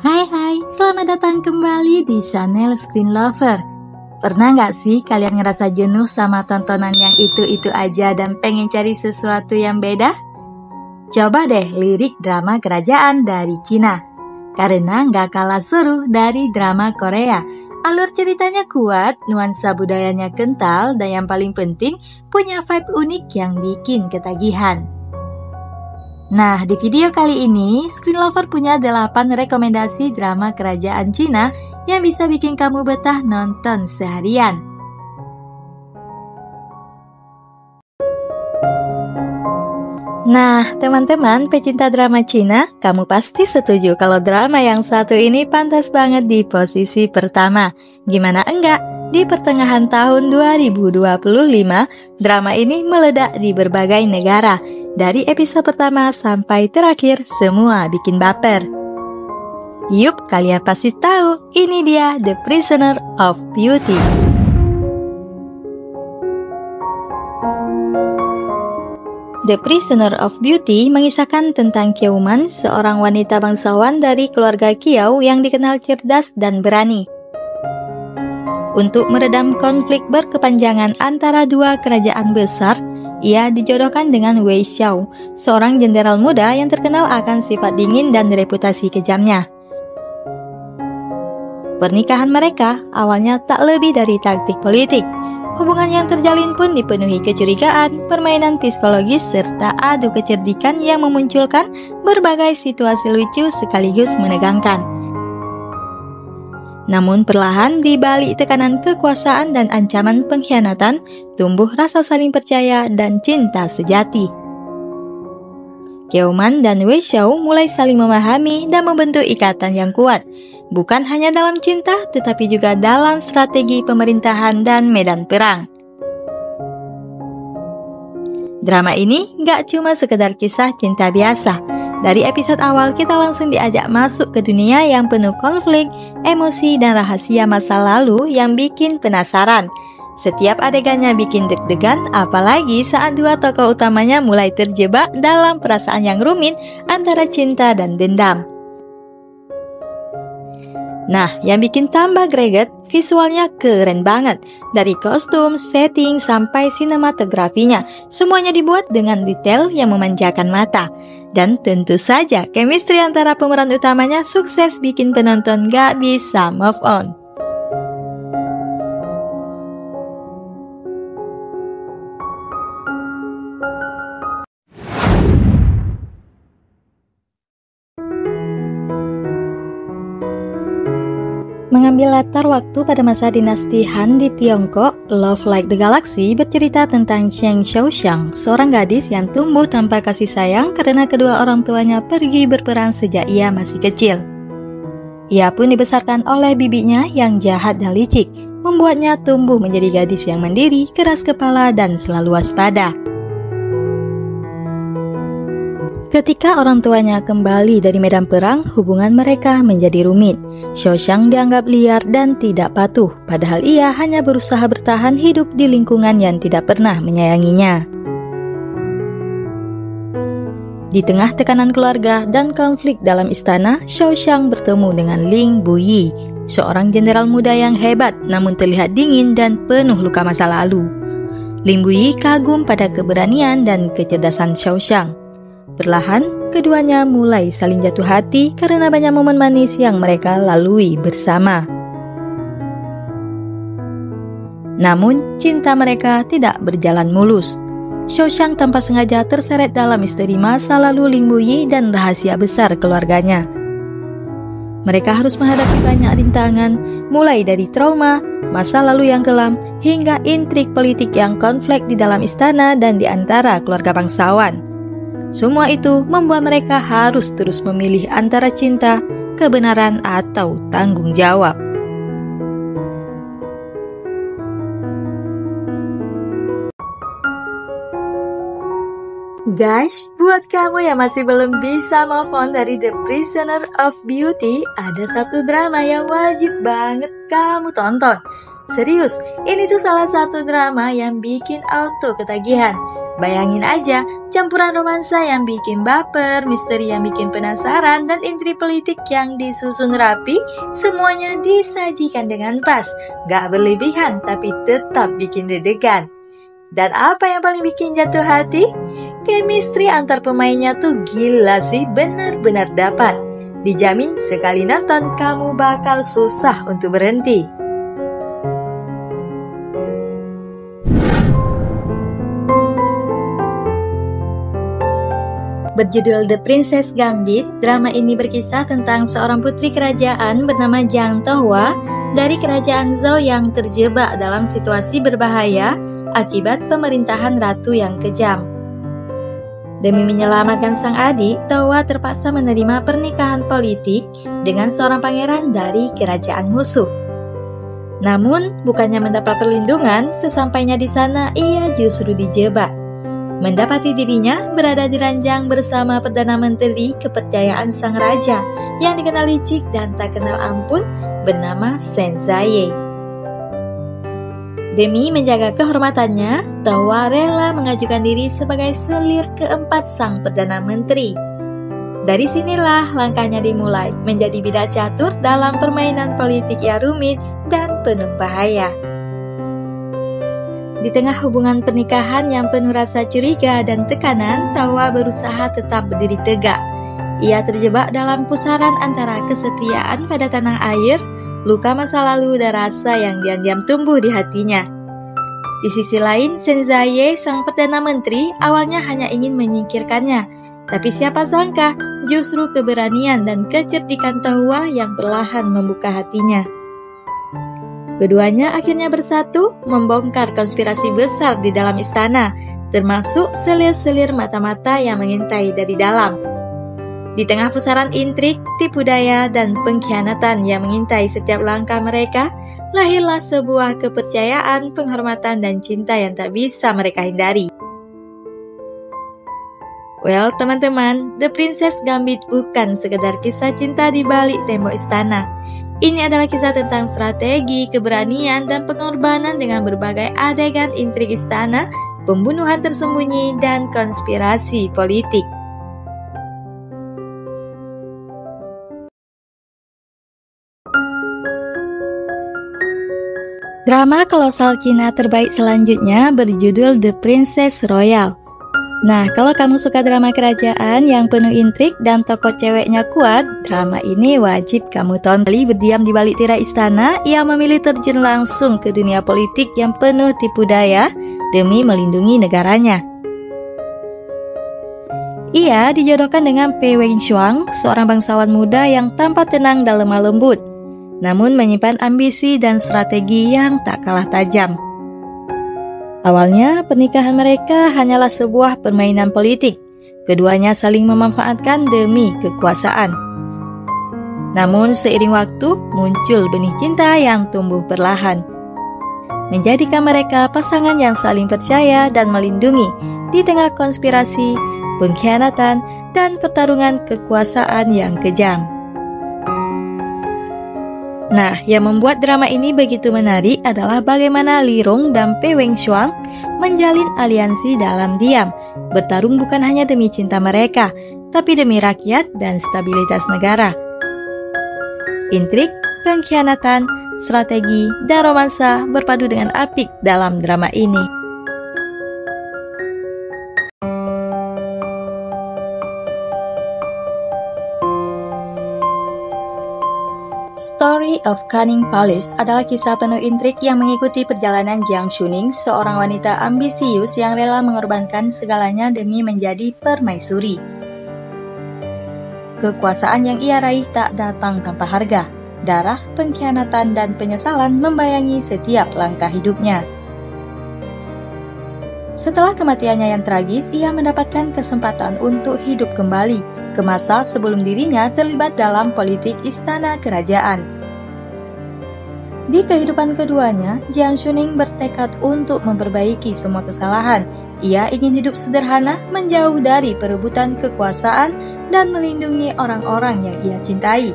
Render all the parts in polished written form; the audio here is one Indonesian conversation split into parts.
Hai, selamat datang kembali di channel Screen Lover. Pernah nggak sih kalian ngerasa jenuh sama tontonan yang itu-itu aja dan pengen cari sesuatu yang beda? Coba deh lirik drama kerajaan dari Cina. Karena nggak kalah seru dari drama Korea. Alur ceritanya kuat, nuansa budayanya kental, dan yang paling penting punya vibe unik yang bikin ketagihan. Nah, di video kali ini, Screen Lover punya 8 rekomendasi drama kerajaan Cina yang bisa bikin kamu betah nonton seharian. Nah, teman-teman pecinta drama Cina, kamu pasti setuju kalau drama yang satu ini pantas banget di posisi pertama. Gimana enggak? Di pertengahan tahun 2025, drama ini meledak di berbagai negara. Dari episode pertama sampai terakhir, semua bikin baper. Yup, kalian pasti tahu, ini dia The Prisoner of Beauty. The Prisoner of Beauty mengisahkan tentang Kyeoman, seorang wanita bangsawan dari keluarga Kiao yang dikenal cerdas dan berani. Untuk meredam konflik berkepanjangan antara dua kerajaan besar, ia dijodohkan dengan Wei Xiao, seorang jenderal muda yang terkenal akan sifat dingin dan reputasi kejamnya. Pernikahan mereka awalnya tak lebih dari taktik politik. Hubungan yang terjalin pun dipenuhi kecurigaan, permainan psikologis, serta adu kecerdikan yang memunculkan berbagai situasi lucu sekaligus menegangkan. Namun perlahan di balik tekanan kekuasaan dan ancaman pengkhianatan, tumbuh rasa saling percaya dan cinta sejati. Kyeoman dan Wei Xiao mulai saling memahami dan membentuk ikatan yang kuat, bukan hanya dalam cinta, tetapi juga dalam strategi pemerintahan dan medan perang. Drama ini gak cuma sekedar kisah cinta biasa. Dari episode awal kita langsung diajak masuk ke dunia yang penuh konflik, emosi, dan rahasia masa lalu yang bikin penasaran. Setiap adegannya bikin deg-degan, apalagi saat dua tokoh utamanya mulai terjebak dalam perasaan yang rumit antara cinta dan dendam. Nah, yang bikin tambah greget, visualnya keren banget. Dari kostum, setting, sampai sinematografinya, semuanya dibuat dengan detail yang memanjakan mata. Dan tentu saja, chemistry antara pemeran utamanya sukses bikin penonton gak bisa move on. Mengambil latar waktu pada masa dinasti Han di Tiongkok, Love Like the Galaxy bercerita tentang Zheng Xiaoxiang, seorang gadis yang tumbuh tanpa kasih sayang karena kedua orang tuanya pergi berperang sejak ia masih kecil. Ia pun dibesarkan oleh bibinya yang jahat dan licik, membuatnya tumbuh menjadi gadis yang mandiri, keras kepala, dan selalu waspada. Ketika orang tuanya kembali dari medan perang, hubungan mereka menjadi rumit. Xiaoxiang dianggap liar dan tidak patuh, padahal ia hanya berusaha bertahan hidup di lingkungan yang tidak pernah menyayanginya. Di tengah tekanan keluarga dan konflik dalam istana, Xiaoxiang bertemu dengan Ling Buyi, seorang jenderal muda yang hebat namun terlihat dingin dan penuh luka masa lalu. Ling Buyi kagum pada keberanian dan kecerdasan Xiaoxiang. Perlahan, keduanya mulai saling jatuh hati karena banyak momen manis yang mereka lalui bersama. Namun, cinta mereka tidak berjalan mulus. Xiaoxiang tanpa sengaja terseret dalam misteri masa lalu Ling Buyi dan rahasia besar keluarganya. Mereka harus menghadapi banyak rintangan, mulai dari trauma, masa lalu yang kelam, hingga intrik politik yang konflik di dalam istana dan di antara keluarga bangsawan. Semua itu membuat mereka harus terus memilih antara cinta, kebenaran, atau tanggung jawab. Guys, buat kamu yang masih belum bisa move on dari The Prisoner of Beauty, ada satu drama yang wajib banget kamu tonton. Serius, ini tuh salah satu drama yang bikin auto ketagihan. Bayangin aja, campuran romansa yang bikin baper, misteri yang bikin penasaran, dan intrik politik yang disusun rapi, semuanya disajikan dengan pas. Gak berlebihan, tapi tetap bikin deg-degan. Dan apa yang paling bikin jatuh hati? Chemistry antar pemainnya tuh gila sih, benar-benar dapat. Dijamin sekali nonton kamu bakal susah untuk berhenti. Berjudul The Princess Gambit, drama ini berkisah tentang seorang putri kerajaan bernama Jang Tohwa dari kerajaan Zhou yang terjebak dalam situasi berbahaya akibat pemerintahan ratu yang kejam. Demi menyelamatkan sang adik, Tohwa terpaksa menerima pernikahan politik dengan seorang pangeran dari kerajaan musuh. Namun, bukannya mendapat perlindungan, sesampainya di sana ia justru dijebak. Mendapati dirinya berada di ranjang bersama Perdana Menteri kepercayaan sang raja yang dikenal licik dan tak kenal ampun bernama Shen Ziyi. Demi menjaga kehormatannya, Tohwa rela mengajukan diri sebagai selir keempat sang Perdana Menteri. Dari sinilah langkahnya dimulai menjadi bidak catur dalam permainan politik yang rumit dan penuh bahaya. Di tengah hubungan pernikahan yang penuh rasa curiga dan tekanan, Tohwa berusaha tetap berdiri tegak. Ia terjebak dalam pusaran antara kesetiaan pada tanah air, luka masa lalu dan rasa yang diam-diam tumbuh di hatinya. Di sisi lain, Shen Ziyi, sang Perdana Menteri, awalnya hanya ingin menyingkirkannya. Tapi siapa sangka, justru keberanian dan kecerdikan Tohwa yang perlahan membuka hatinya. Keduanya akhirnya bersatu membongkar konspirasi besar di dalam istana, termasuk selir-selir mata-mata yang mengintai dari dalam. Di tengah pusaran intrik, tipu daya, dan pengkhianatan yang mengintai setiap langkah mereka, lahirlah sebuah kepercayaan, penghormatan, dan cinta yang tak bisa mereka hindari. Well, teman-teman, The Princess Gambit bukan sekedar kisah cinta di balik tembok istana. Ini adalah kisah tentang strategi, keberanian, dan pengorbanan dengan berbagai adegan intrik istana, pembunuhan tersembunyi, dan konspirasi politik. Drama kolosal Cina terbaik selanjutnya berjudul The Princess Royal. Nah, kalau kamu suka drama kerajaan yang penuh intrik dan tokoh ceweknya kuat, drama ini wajib kamu tonton. Berdiam di balik tirai istana, ia memilih terjun langsung ke dunia politik yang penuh tipu daya demi melindungi negaranya. Ia dijodohkan dengan Pei Wengshuang, seorang bangsawan muda yang tampak tenang dan lemah lembut, namun menyimpan ambisi dan strategi yang tak kalah tajam. Awalnya, pernikahan mereka hanyalah sebuah permainan politik. Keduanya saling memanfaatkan demi kekuasaan. Namun, seiring waktu, muncul benih cinta yang tumbuh perlahan, menjadikan mereka pasangan yang saling percaya dan melindungi di tengah konspirasi, pengkhianatan, dan pertarungan kekuasaan yang kejam. Nah, yang membuat drama ini begitu menarik adalah bagaimana Li Rong dan Pei Wengshuang menjalin aliansi dalam diam, bertarung bukan hanya demi cinta mereka, tapi demi rakyat dan stabilitas negara. Intrik, pengkhianatan, strategi, dan romansa berpadu dengan apik dalam drama ini. Story of Cunning Palace adalah kisah penuh intrik yang mengikuti perjalanan Jiang Shuning, seorang wanita ambisius yang rela mengorbankan segalanya demi menjadi permaisuri. Kekuasaan yang ia raih tak datang tanpa harga. Darah, pengkhianatan, dan penyesalan membayangi setiap langkah hidupnya. Setelah kematiannya yang tragis, ia mendapatkan kesempatan untuk hidup kembali ke masa sebelum dirinya terlibat dalam politik istana kerajaan. Di kehidupan keduanya, Jiang Shuning bertekad untuk memperbaiki semua kesalahan. Ia ingin hidup sederhana, menjauh dari perebutan kekuasaan, dan melindungi orang-orang yang ia cintai.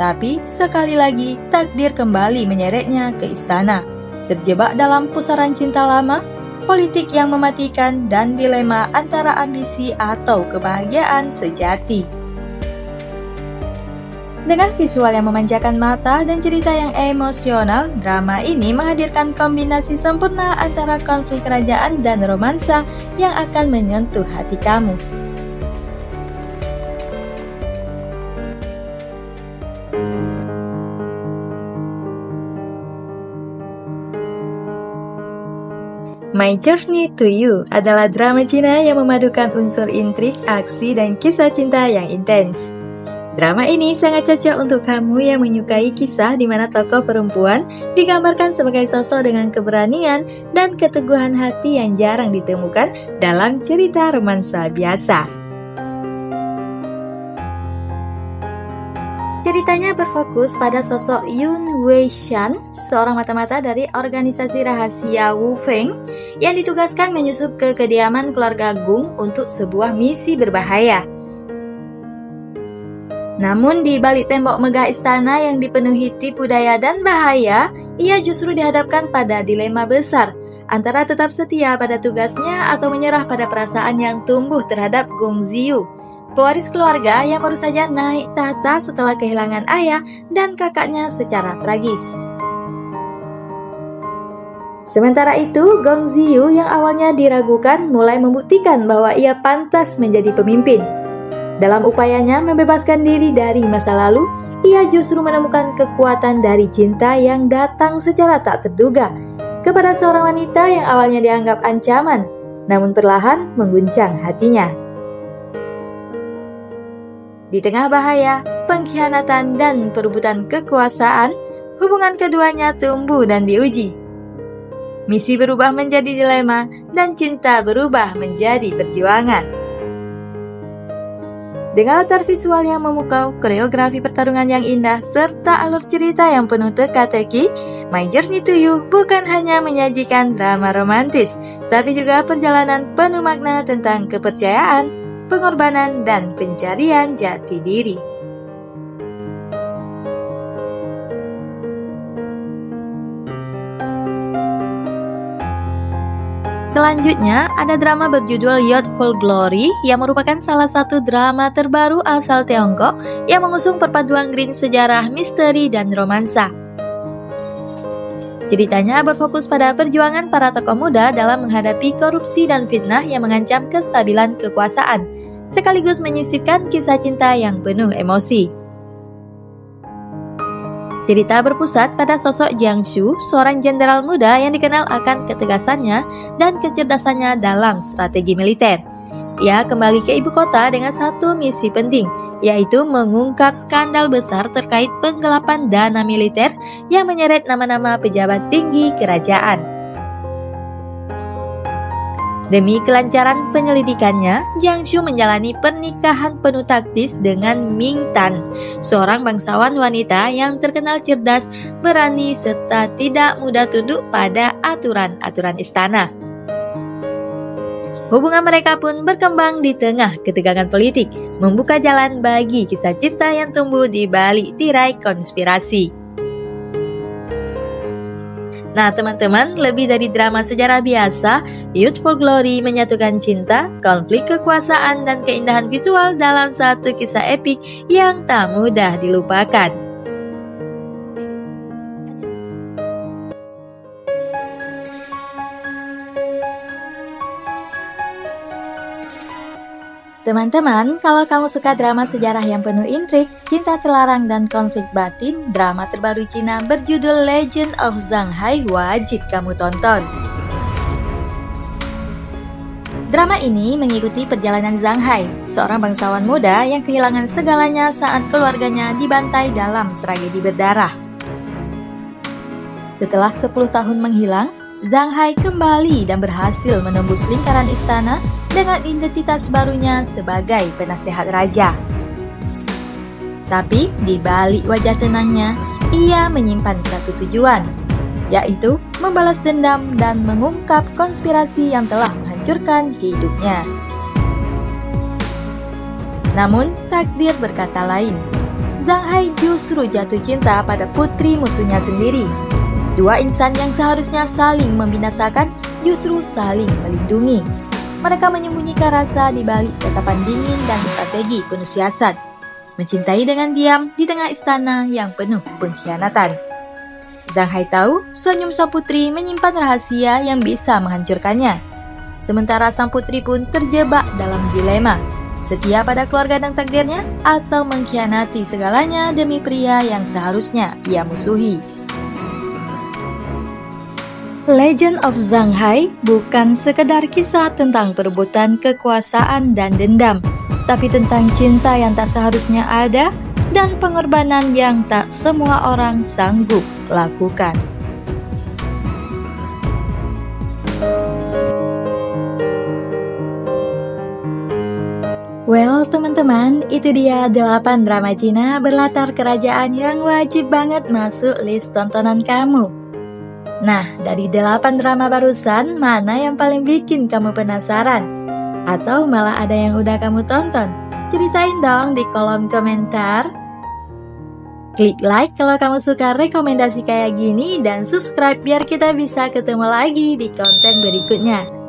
Tapi sekali lagi, takdir kembali menyeretnya ke istana. Terjebak dalam pusaran cinta lama, politik yang mematikan, dan dilema antara ambisi atau kebahagiaan sejati. Dengan visual yang memanjakan mata dan cerita yang emosional, drama ini menghadirkan kombinasi sempurna antara konflik kerajaan dan romansa yang akan menyentuh hati kamu. My Journey to You adalah drama Cina yang memadukan unsur intrik, aksi, dan kisah cinta yang intens. Drama ini sangat cocok untuk kamu yang menyukai kisah di mana tokoh perempuan digambarkan sebagai sosok dengan keberanian dan keteguhan hati yang jarang ditemukan dalam cerita romansa biasa. Ceritanya berfokus pada sosok Yun Wei Shan, seorang mata-mata dari organisasi rahasia Wu Feng yang ditugaskan menyusup ke kediaman keluarga Gung untuk sebuah misi berbahaya. Namun di balik tembok megah istana yang dipenuhi tipu daya dan bahaya, ia justru dihadapkan pada dilema besar antara tetap setia pada tugasnya atau menyerah pada perasaan yang tumbuh terhadap Gong Ziyu, pewaris keluarga yang baru saja naik tahta setelah kehilangan ayah dan kakaknya secara tragis. Sementara itu, Gong Ziyu yang awalnya diragukan mulai membuktikan bahwa ia pantas menjadi pemimpin. Dalam upayanya membebaskan diri dari masa lalu, ia justru menemukan kekuatan dari cinta yang datang secara tak terduga kepada seorang wanita yang awalnya dianggap ancaman, namun perlahan mengguncang hatinya. Di tengah bahaya, pengkhianatan, dan perebutan kekuasaan, hubungan keduanya tumbuh dan diuji. Misi berubah menjadi dilema, dan cinta berubah menjadi perjuangan. Dengan latar visual yang memukau, koreografi pertarungan yang indah, serta alur cerita yang penuh teka-teki, My Journey to You bukan hanya menyajikan drama romantis, tapi juga perjalanan penuh makna tentang kepercayaan, pengorbanan, dan pencarian jati diri. Selanjutnya, ada drama berjudul Youthful Glory yang merupakan salah satu drama terbaru asal Tiongkok yang mengusung perpaduan green sejarah, misteri, dan romansa. Ceritanya berfokus pada perjuangan para tokoh muda dalam menghadapi korupsi dan fitnah yang mengancam kestabilan kekuasaan, sekaligus menyisipkan kisah cinta yang penuh emosi. Cerita berpusat pada sosok Jiang Shu, seorang jenderal muda yang dikenal akan ketegasannya dan kecerdasannya dalam strategi militer. Ia kembali ke ibu kota dengan satu misi penting, yaitu mengungkap skandal besar terkait penggelapan dana militer yang menyeret nama-nama pejabat tinggi kerajaan. Demi kelancaran penyelidikannya, Jiang Shu menjalani pernikahan penuh taktis dengan Ming Tan, seorang bangsawan wanita yang terkenal cerdas, berani, serta tidak mudah tunduk pada aturan-aturan istana. Hubungan mereka pun berkembang di tengah ketegangan politik, membuka jalan bagi kisah cinta yang tumbuh di balik tirai konspirasi. Nah teman-teman, lebih dari drama sejarah biasa, Youthful Glory menyatukan cinta, konflik kekuasaan, dan keindahan visual dalam satu kisah epik yang tak mudah dilupakan. Teman-teman, kalau kamu suka drama sejarah yang penuh intrik, cinta terlarang, dan konflik batin, drama terbaru Cina berjudul Legend of Zhang Hai wajib kamu tonton. Drama ini mengikuti perjalanan Zhang Hai, seorang bangsawan muda yang kehilangan segalanya saat keluarganya dibantai dalam tragedi berdarah. Setelah 10 tahun menghilang, Zhang Hai kembali dan berhasil menembus lingkaran istana dengan identitas barunya sebagai penasehat raja. Tapi di balik wajah tenangnya, ia menyimpan satu tujuan, yaitu membalas dendam dan mengungkap konspirasi yang telah menghancurkan hidupnya. Namun, takdir berkata lain. Zhang Hai justru jatuh cinta pada putri musuhnya sendiri. Dua insan yang seharusnya saling membinasakan justru saling melindungi. Mereka menyembunyikan rasa di balik tatapan dingin dan strategi penuh siasat. Mencintai dengan diam di tengah istana yang penuh pengkhianatan. Zhang Hai tahu senyum sang putri menyimpan rahasia yang bisa menghancurkannya. Sementara sang putri pun terjebak dalam dilema, setia pada keluarga dan takdirnya atau mengkhianati segalanya demi pria yang seharusnya ia musuhi. Legend of Zhang Hai bukan sekedar kisah tentang perebutan kekuasaan dan dendam, tapi tentang cinta yang tak seharusnya ada dan pengorbanan yang tak semua orang sanggup lakukan. Well, teman-teman, itu dia 8 drama Cina berlatar kerajaan yang wajib banget masuk list tontonan kamu. Nah, dari 8 drama barusan, mana yang paling bikin kamu penasaran? Atau malah ada yang udah kamu tonton? Ceritain dong di kolom komentar. Klik like kalau kamu suka rekomendasi kayak gini dan subscribe biar kita bisa ketemu lagi di konten berikutnya.